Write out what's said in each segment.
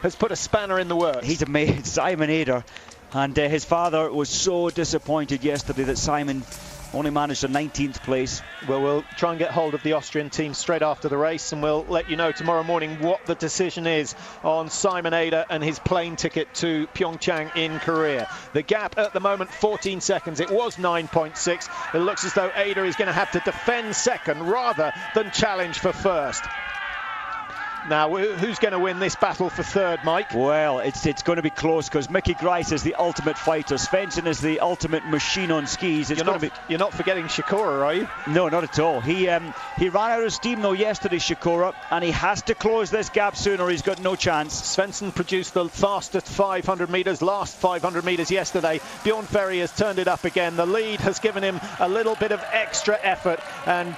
has put a spanner in the works. He's amazing, Simon AUT, and his father was so disappointed yesterday that Simon only managed a 19th place. Well, we'll try and get hold of the Austrian team straight after the race, and we'll let you know tomorrow morning what the decision is on Simon AUT and his plane ticket to Pyeongchang in Korea. The gap at the moment, 14 seconds. It was 9.6. It looks as though AUT is going to have to defend second rather than challenge for first. Now, who's going to win this battle for third, Mike? Well, it's going to be close because Mickey GREIS is the ultimate fighter. Svensson is the ultimate machine on skis. You're not forgetting SIKORA, are you? No, not at all. He ran out of steam though yesterday, SIKORA, and he has to close this gap soon or he's got no chance. Svensson produced the fastest 500 metres, last 500 metres yesterday. Björn FERRY has turned it up again. The lead has given him a little bit of extra effort, and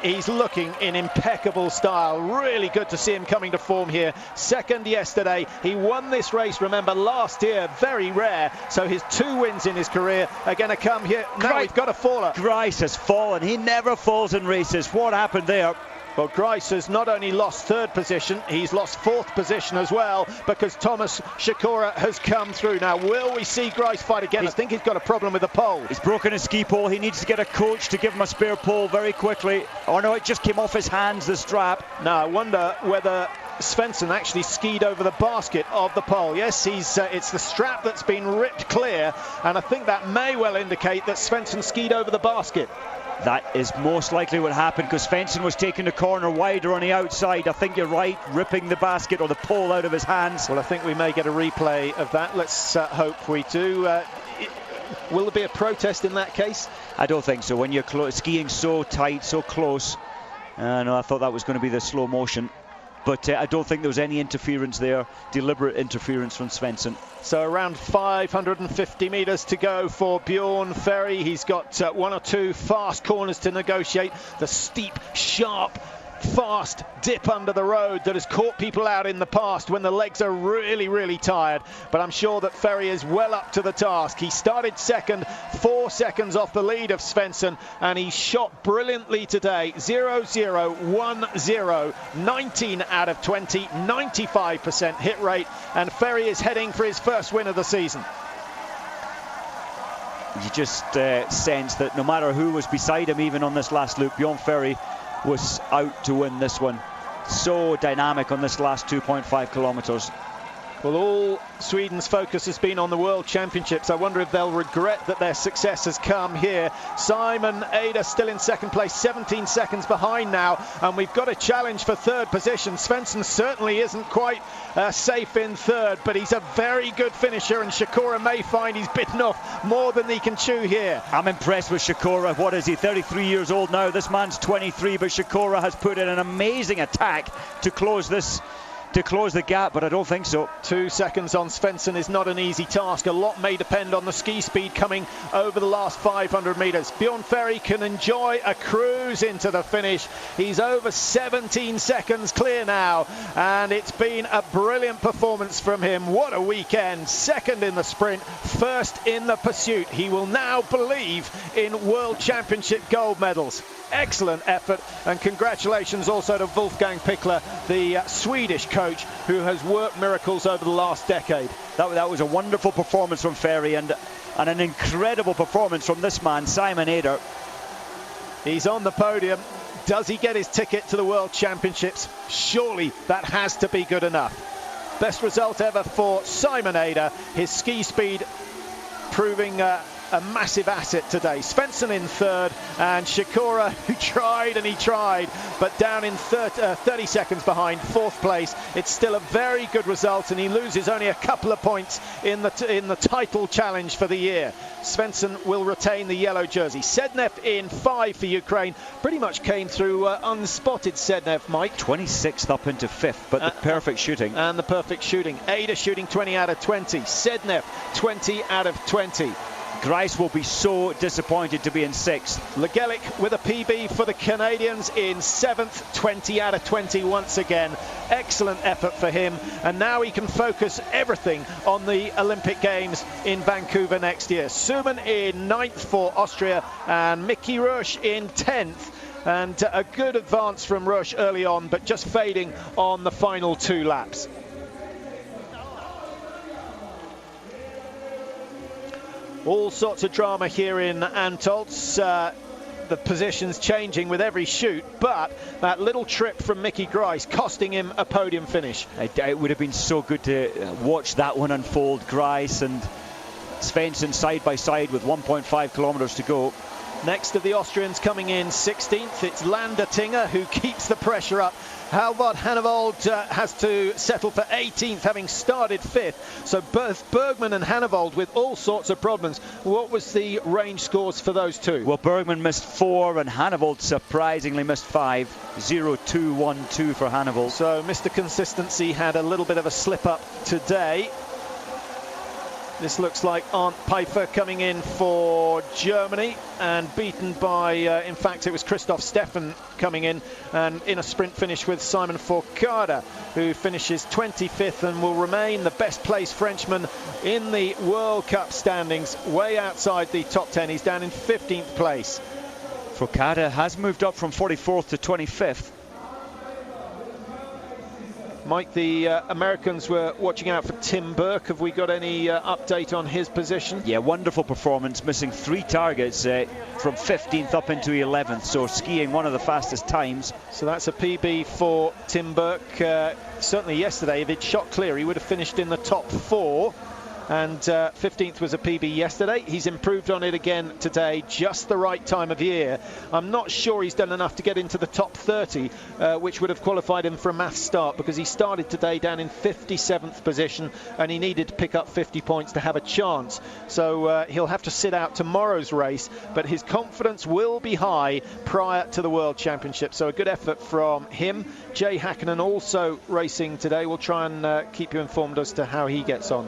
he's looking in impeccable style. Really good to see him coming to form here. Second yesterday. He won this race, remember, last year. Very rare. So his 2 wins in his career are going to come here. Now we've got a faller. GREIS has fallen. He never falls in races. What happened there? Well, GREIS has not only lost 3rd position, he's lost 4th position as well, because Tomasz SIKORA has come through. Now, will we see GREIS fight again? I think he's got a problem with the pole. He's broken his ski pole. He needs to get a coach to give him a spare pole very quickly. Oh no, it just came off his hands, the strap. Now, I wonder whether Svensson actually skied over the basket of the pole. Yes, it's the strap that's been ripped clear, and I think that may well indicate that Svensson skied over the basket. That is most likely what happened, because Svensson was taking the corner wider on the outside. I think you're right, ripping the basket or the pole out of his hands. Well, I think we may get a replay of that. Let's hope we do. Will there be a protest in that case? I don't think so. When you're skiing so tight, so close. No, I thought that was going to be the slow motion. But I don't think there was any interference there, deliberate interference from Svensson. So around 550 metres to go for Björn FERRY. He's got 1 or 2 fast corners to negotiate. The steep, sharp, fast dip under the road that has caught people out in the past when the legs are really, really tired. But I'm sure that FERRY is well up to the task. He started second, 4 seconds off the lead of Svensson, and he shot brilliantly today. 0-0-1-0, 19 out of 20, 95% hit rate, and FERRY is heading for his first win of the season. You just sense that no matter who was beside him, even on this last loop, Björn FERRY was out to win this one. So dynamic on this last 2.5 kilometers. Well, all Sweden's focus has been on the World Championships. I wonder if they'll regret that their success has come here. Simon AUT still in second place, 17 seconds behind now, and we've got a challenge for 3rd position. Svensson certainly isn't quite safe in 3rd, but he's a very good finisher, and SIKORA may find he's bitten off more than he can chew here. I'm impressed with SIKORA. What is he, 33 years old now? This man's 23, but SIKORA has put in an amazing attack to close this. To close the gap, but I don't think so. 2 seconds on Svensson is not an easy task. A lot may depend on the ski speed coming over the last 500 metres. Björn FERRY can enjoy a cruise into the finish. He's over 17 seconds clear now, and it's been a brilliant performance from him. What a weekend. Second in the sprint, first in the pursuit. He will now believe in World Championship gold medals. Excellent effort, and congratulations also to Wolfgang Pichler, the Swedish coach who has worked miracles over the last decade. That was a wonderful performance from FERRY, and an incredible performance from this man, Simon AUT. He's on the podium. Does he get his ticket to the World Championships? Surely that has to be good enough. Best result ever for Simon AUT. His ski speed proving a massive asset today. Svensson in 3rd, and SIKORA, who tried and he tried, but down in 30 seconds behind, 4th place. It's still a very good result, and he loses only a couple of points in the title challenge for the year. Svensson will retain the yellow jersey. SEDNEV in 5 for Ukraine. Pretty much came through unspotted, SEDNEV, Mike. 26th up into 5th, but the perfect shooting. And the perfect shooting. AUT shooting 20 out of 20. SEDNEV 20 out of 20. GREIS will be so disappointed to be in 6th. LEGUELLEC with a PB for the Canadians in 7th, 20 out of 20 once again. Excellent effort for him, and now he can focus everything on the Olympic Games in Vancouver next year. SUMANN in 9th for Austria, and Mickey RUS in 10th. And a good advance from RUS early on, but just fading on the final 2 laps. All sorts of drama here in Antholz. The positions changing with every shoot, but that little trip from Mickey GREIS costing him a podium finish. It would have been so good to watch that one unfold. GREIS and Svensson side by side with 1.5 kilometers to go. Next of the Austrians coming in 16th, it's LANDERTINGER who keeps the pressure up. Halvard HANEVOLD has to settle for 18th, having started 5th. So both BERGMAN and HANEVOLD with all sorts of problems. What was the range scores for those two? Well, BERGMAN missed 4 and HANEVOLD surprisingly missed 5. 0-2-1-2 for HANEVOLD. So Mr. Consistency had a little bit of a slip up today. This looks like Arndt Pfeiffer coming in for Germany and beaten by, in fact, it was Christoph Steffen coming in and in a sprint finish with Simon FOURCADE, who finishes 25th and will remain the best placed Frenchman in the World Cup standings, way outside the top 10. He's down in 15th place. FOURCADE has moved up from 44th to 25th. Mike, the Americans were watching out for Tim Burke. Have we got any update on his position? Yeah, wonderful performance, missing 3 targets from 15th up into 11th, so skiing one of the fastest times. So that's a PB for Tim Burke. Certainly yesterday, if it shot clear, he would have finished in the top 4. And 15th was a PB yesterday. He's improved on it again today, just the right time of year. I'm not sure he's done enough to get into the top 30, which would have qualified him for a mass start, because he started today down in 57th position and he needed to pick up 50 points to have a chance. So he'll have to sit out tomorrow's race, but his confidence will be high prior to the World Championship. So a good effort from him. Jay Hakkinen also racing today. We'll try and keep you informed as to how he gets on.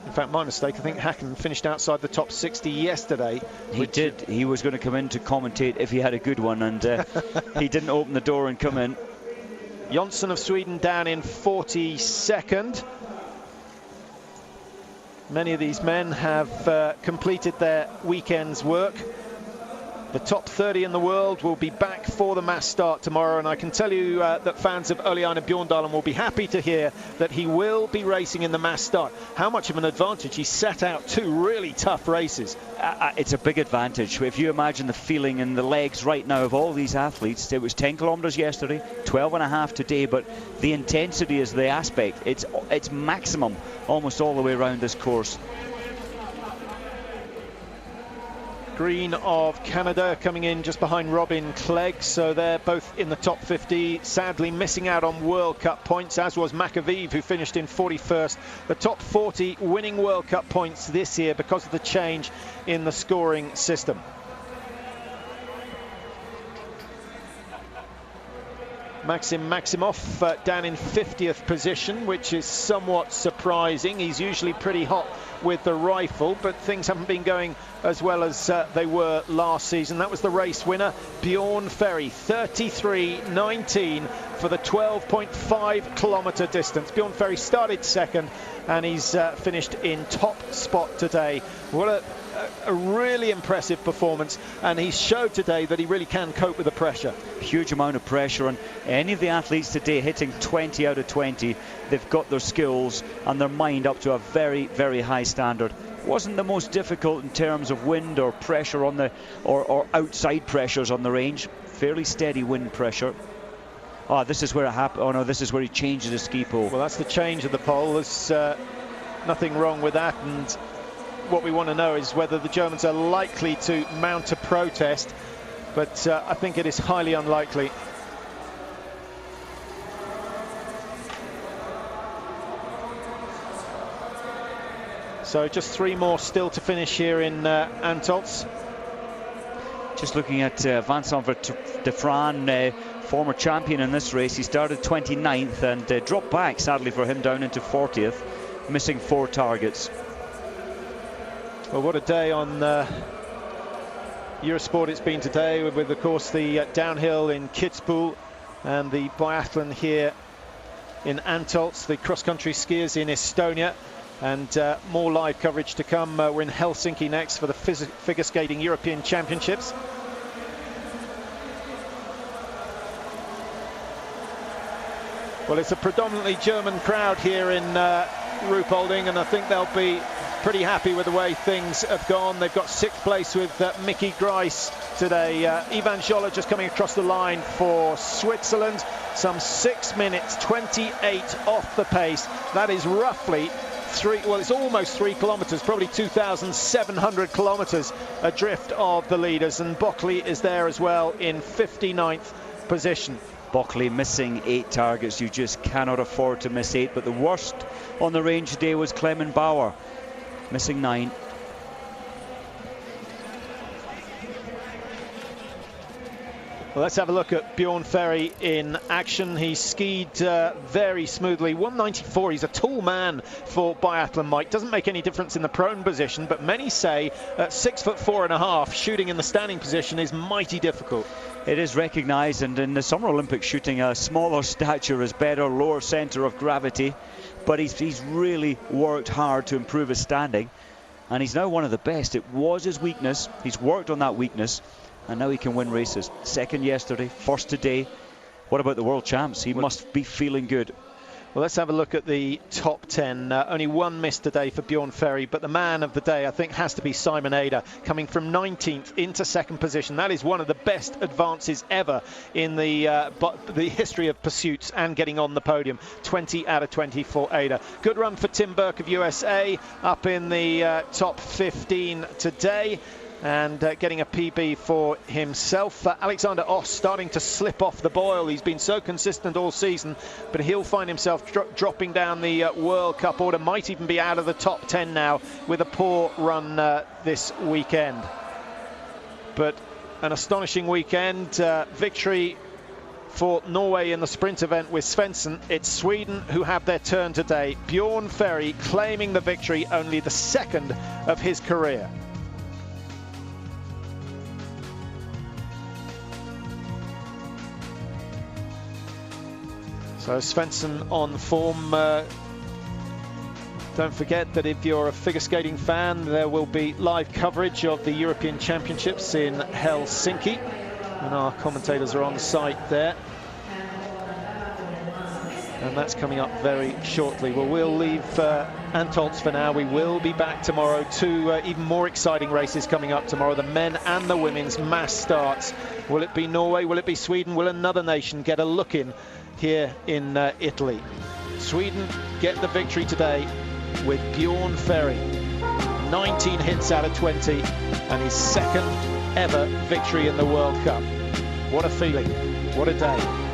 In fact, my mistake, I think Hakkinen finished outside the top 60 yesterday. He did. He was going to come in to commentate if he had a good one, and he didn't open the door and come in. Jonsson of Sweden down in 42nd. Many of these men have completed their weekend's work. The top 30 in the world will be back for the mass start tomorrow, and I can tell you that fans of Ole Einar Bjorndalen will be happy to hear that he will be racing in the mass start. How much of an advantage? He sat out 2 really tough races. It's a big advantage. If you imagine the feeling in the legs right now of all these athletes, it was 10 kilometers yesterday, 12.5 today, but the intensity is the aspect. It's maximum almost all the way around this course. Green of Canada coming in just behind Robin Clegg, so they're both in the top 50, sadly missing out on World Cup points, as was McAviv, who finished in 41st. The top 40 winning World Cup points this year because of the change in the scoring system. Maxim Maximov down in 50th position, which is somewhat surprising. He's usually pretty hot with the rifle, but things haven't been going as well as they were last season. That was the race winner, Bjorn Ferry, 33.19 for the 12.5 kilometer distance. Bjorn Ferry started second and he's finished in top spot today. What a really impressive performance, and he showed today that he really can cope with the pressure. Huge amount of pressure, and any of the athletes today hitting 20 out of 20, they've got their skills and their mind up to a very, very high standard. Wasn't the most difficult in terms of wind or pressure on the or outside pressures on the range. Fairly steady wind pressure. Oh, this is where it happened. Oh no, this is where he changes the ski pole. Well, that's the change of the pole. There's nothing wrong with that, and what we want to know is whether the Germans are likely to mount a protest, but I think it is highly unlikely. So just 3 more still to finish here in Antholz. Just looking at Vincent de Fran, former champion in this race. He started 29th and dropped back, sadly for him, down into 40th, missing 4 targets. Well, what a day on Eurosport it's been today, with of course the downhill in Kitzbühel and the biathlon here in Antholz, the cross-country skiers in Estonia, and more live coverage to come. We're in Helsinki next for the figure skating European Championships. Well, it's a predominantly German crowd here in Ruhpolding, and I think there'll be pretty happy with the way things have gone. They've got 6th place with Mickey GREIS today. Ivan Joller just coming across the line for Switzerland. Some 6 minutes 28 off the pace. That is roughly it's almost 3 kilometres, probably 2,700 kilometres adrift of the leaders, and Bockley is there as well in 59th position. Bockley missing 8 targets. You just cannot afford to miss 8, but the worst on the range today was Clement Bauer, missing 9. Well, let's have a look at Björn FERRY in action. He skied very smoothly. 194. He's a tall man for biathlon, Mike. Doesn't make any difference in the prone position, but many say at 6'4.5", shooting in the standing position is mighty difficult. It is recognised, and in the Summer Olympics, shooting a smaller stature is better, lower centre of gravity. But he's really worked hard to improve his standing, and he's now one of the best. It was his weakness. He's worked on that weakness, and now he can win races. 2nd yesterday, 1st today. What about the world champs? He must be feeling good. Well, let's have a look at the top 10. Only one miss today for Björn FERRY, but the man of the day, I think, has to be Simon AUT, coming from 19th into 2nd position. That is one of the best advances ever in the history of pursuits and getting on the podium. 20 out of 20 for AUT. Good run for Tim BURKE of USA, up in the top 15 today, and getting a PB for himself. Alexander Oss starting to slip off the boil. He's been so consistent all season, but he'll find himself dropping down the World Cup order. Might even be out of the top 10 now with a poor run this weekend. But an astonishing weekend. Victory for Norway in the sprint event with Svensson. It's Sweden who have their turn today. Björn FERRY claiming the victory, only the 2nd of his career. So Svensson on form. Don't forget that if you're a figure skating fan, there will be live coverage of the European Championships in Helsinki, and our commentators are on site there. And that's coming up very shortly. Well, we'll leave Antholz for now. We will be back tomorrow. 2 even more exciting races coming up tomorrow. The men and the women's mass starts. Will it be Norway? Will it be Sweden? Will another nation get a look in here in Italy? Sweden get the victory today with Björn FERRY. 19 hits out of 20 and his 2nd ever victory in the World Cup. What a feeling. What a day.